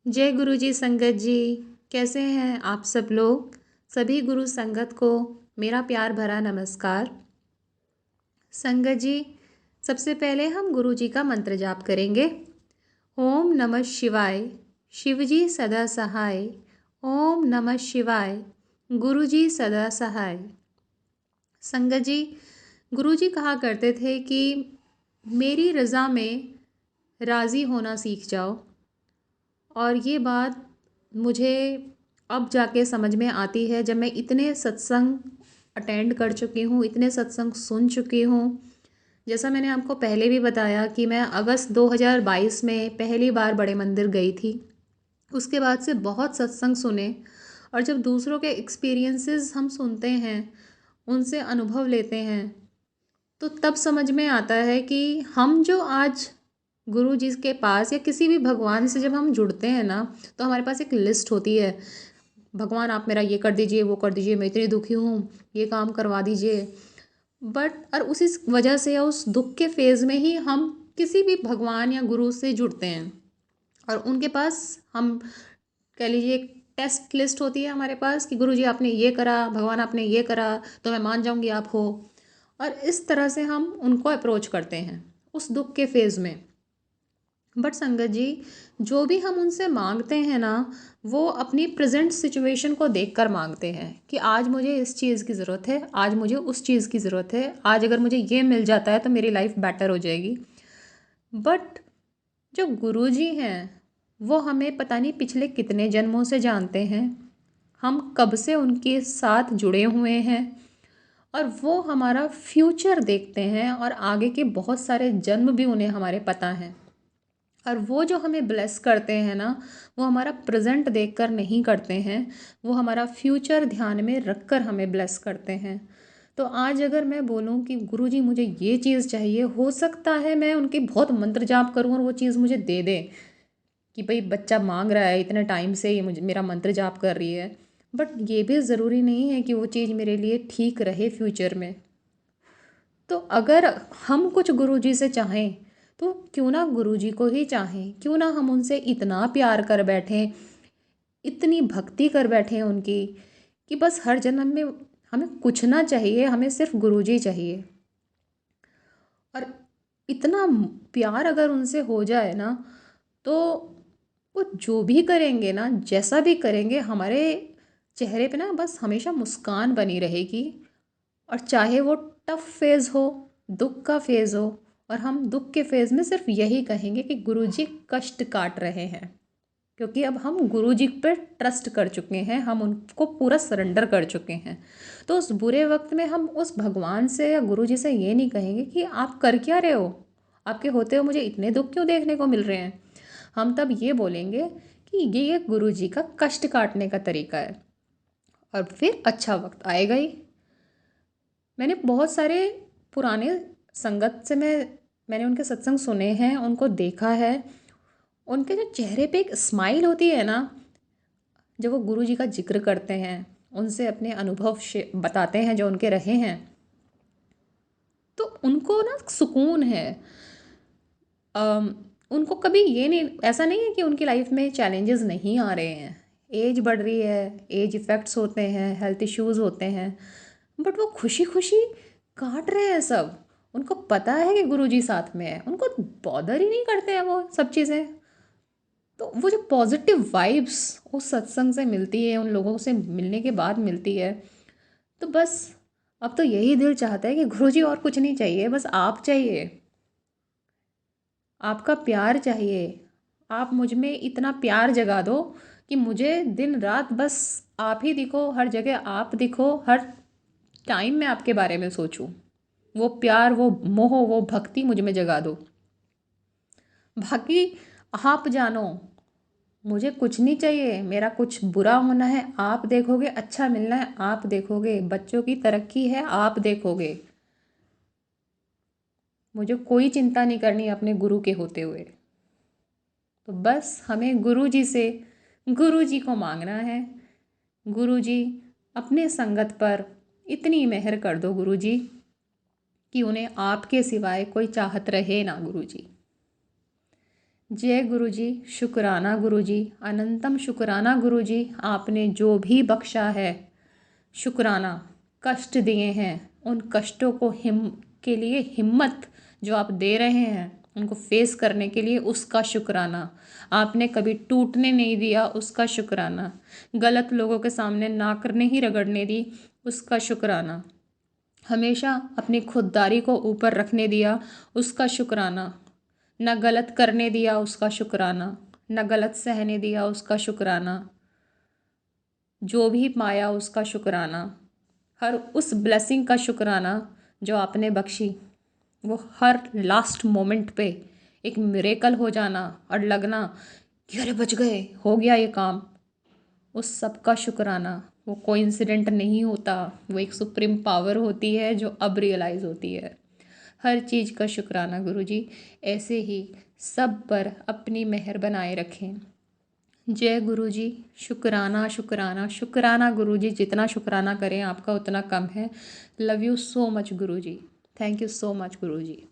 जय गुरु जी संगत जी। कैसे हैं आप सब लोग। सभी गुरु संगत को मेरा प्यार भरा नमस्कार। संगत जी, सबसे पहले हम गुरु जी का मंत्र जाप करेंगे। ओम नमः शिवाय, शिव जी सदा सहाय। ओम नमः शिवाय, गुरु जी सदा सहाय। संगत जी, गुरु जी कहा करते थे कि मेरी रज़ा में राज़ी होना सीख जाओ। और ये बात मुझे अब जाके समझ में आती है, जब मैं इतने सत्संग अटेंड कर चुकी हूँ, इतने सत्संग सुन चुकी हूँ। जैसा मैंने आपको पहले भी बताया कि मैं अगस्त 2022 में पहली बार बड़े मंदिर गई थी। उसके बाद से बहुत सत्संग सुने, और जब दूसरों के एक्सपीरियंसेस हम सुनते हैं, उनसे अनुभव लेते हैं, तो तब समझ में आता है कि हम जो आज गुरु जी के पास या किसी भी भगवान से जब हम जुड़ते हैं ना, तो हमारे पास एक लिस्ट होती है। भगवान आप मेरा ये कर दीजिए, वो कर दीजिए, मैं इतनी दुखी हूँ, ये काम करवा दीजिए। बट और उसी वजह से या उस दुख के फेज़ में ही हम किसी भी भगवान या गुरु से जुड़ते हैं, और उनके पास हम कह लीजिए एक टेस्ट लिस्ट होती है हमारे पास कि गुरु जी आपने ये करा, भगवान आपने ये करा, तो मैं मान जाऊंगी आप हो। और इस तरह से हम उनको अप्रोच करते हैं उस दुख के फेज़ में। बट संगत जी, जो भी हम उनसे मांगते हैं ना, वो अपनी प्रेजेंट सिचुएशन को देखकर मांगते हैं कि आज मुझे इस चीज़ की ज़रूरत है, आज मुझे उस चीज़ की ज़रूरत है, आज अगर मुझे ये मिल जाता है तो मेरी लाइफ बेटर हो जाएगी। बट जो गुरुजी हैं, वो हमें पता नहीं पिछले कितने जन्मों से जानते हैं, हम कब से उनके साथ जुड़े हुए हैं, और वो हमारा फ्यूचर देखते हैं, और आगे के बहुत सारे जन्म भी उन्हें हमारे पता हैं। और वो जो हमें ब्लेस करते हैं ना, वो हमारा प्रेजेंट देखकर नहीं करते हैं, वो हमारा फ्यूचर ध्यान में रखकर हमें ब्लेस करते हैं। तो आज अगर मैं बोलूँ कि गुरुजी मुझे ये चीज़ चाहिए, हो सकता है मैं उनके बहुत मंत्र जाप करूँ और वो चीज़ मुझे दे दे, कि भाई बच्चा मांग रहा है इतने टाइम से, ये मुझे मेरा मंत्र जाप कर रही है। बट ये भी ज़रूरी नहीं है कि वो चीज़ मेरे लिए ठीक रहे फ्यूचर में। तो अगर हम कुछ गुरुजी से चाहें, तो क्यों ना गुरुजी को ही चाहें, क्यों ना हम उनसे इतना प्यार कर बैठें, इतनी भक्ति कर बैठें उनकी, कि बस हर जन्म में हमें कुछ ना चाहिए, हमें सिर्फ गुरुजी चाहिए। और इतना प्यार अगर उनसे हो जाए ना, तो वो जो भी करेंगे ना, जैसा भी करेंगे, हमारे चेहरे पे ना बस हमेशा मुस्कान बनी रहेगी। और चाहे वो टफ फेज़ हो, दुख का फेज़ हो, और हम दुख के फेज़ में सिर्फ यही कहेंगे कि गुरुजी कष्ट काट रहे हैं, क्योंकि अब हम गुरुजी पे ट्रस्ट कर चुके हैं, हम उनको पूरा सरेंडर कर चुके हैं। तो उस बुरे वक्त में हम उस भगवान से या गुरुजी से ये नहीं कहेंगे कि आप कर क्या रहे हो, आपके होते हुए मुझे इतने दुख क्यों देखने को मिल रहे हैं। हम तब ये बोलेंगे कि ये गुरुजी का कष्ट काटने का तरीका है, और फिर अच्छा वक्त आएगा ही। मैंने बहुत सारे पुराने संगत से मैंने उनके सत्संग सुने हैं, उनको देखा है। उनके जो चेहरे पे एक स्माइल होती है ना, जब वो गुरु जी का जिक्र करते हैं, उनसे अपने अनुभव बताते हैं जो उनके रहे हैं, तो उनको ना सुकून है। अम, उनको कभी ये नहीं, ऐसा नहीं है कि उनकी लाइफ में चैलेंजेस नहीं आ रहे हैं। एज बढ़ रही है, एज इफ़ेक्ट्स होते हैं, हेल्थ इश्यूज होते हैं, बट वो खुशी खुशी काट रहे हैं सब। उनको पता है कि गुरुजी साथ में है, उनको बॉदर ही नहीं करते हैं वो सब चीज़ें। तो वो जो पॉजिटिव वाइब्स उस सत्संग से मिलती है, उन लोगों से मिलने के बाद मिलती है, तो बस अब तो यही दिल चाहता है कि गुरुजी और कुछ नहीं चाहिए, बस आप चाहिए, आपका प्यार चाहिए। आप मुझ में इतना प्यार जगा दो कि मुझे दिन रात बस आप ही दिखो, हर जगह आप दिखो, हर टाइम में आपके बारे में सोचूं। वो प्यार, वो मोह, वो भक्ति मुझ में जगा दो। बाकी आप जानो, मुझे कुछ नहीं चाहिए, मेरा कुछ बुरा होना है आप देखोगे, अच्छा मिलना है आप देखोगे, बच्चों की तरक्की है आप देखोगे। मुझे कोई चिंता नहीं करनी अपने गुरु के होते हुए। तो बस हमें गुरु जी से, गुरु जी को मांगना है। गुरु जी, अपने संगत पर इतनी मेहर कर दो गुरु जी, कि उन्हें आपके सिवाय कोई चाहत रहे ना गुरु जी। जय गुरु जी, शुक्राना गुरु जी, अनंतम शुक्राना गुरु जी, आपने जो भी बख्शा है, शुक्राना। कष्ट दिए हैं, उन कष्टों को के लिए हिम्मत जो आप दे रहे हैं उनको फेस करने के लिए, उसका शुक्राना। आपने कभी टूटने नहीं दिया, उसका शुक्राना। गलत लोगों के सामने नाक नहीं रगड़ने दी, उसका शुक्राना। हमेशा अपनी खुददारी को ऊपर रखने दिया, उसका शुक्राना। न गलत करने दिया, उसका शुक्राना। न गलत सहने दिया, उसका शुक्राना। जो भी पाया उसका शुक्राना। हर उस ब्लेसिंग का शुक्राना जो आपने बख्शी, वो हर लास्ट मोमेंट पे एक मिरेकल हो जाना और लगना कि अरे बच गए, हो गया ये काम। उस सब का शुक्राना। वो कोइंसिडेंट नहीं होता, वो एक सुप्रीम पावर होती है जो अब रियलाइज़ होती है। हर चीज़ का शुक्राना गुरु जी। ऐसे ही सब पर अपनी मेहर बनाए रखें। जय गुरु जी, शुक्राना शुक्राना शुक्राना गुरु जी। जितना शुक्राना करें आपका उतना कम है। Love you so much Guru ji. Thank you so much Guru ji.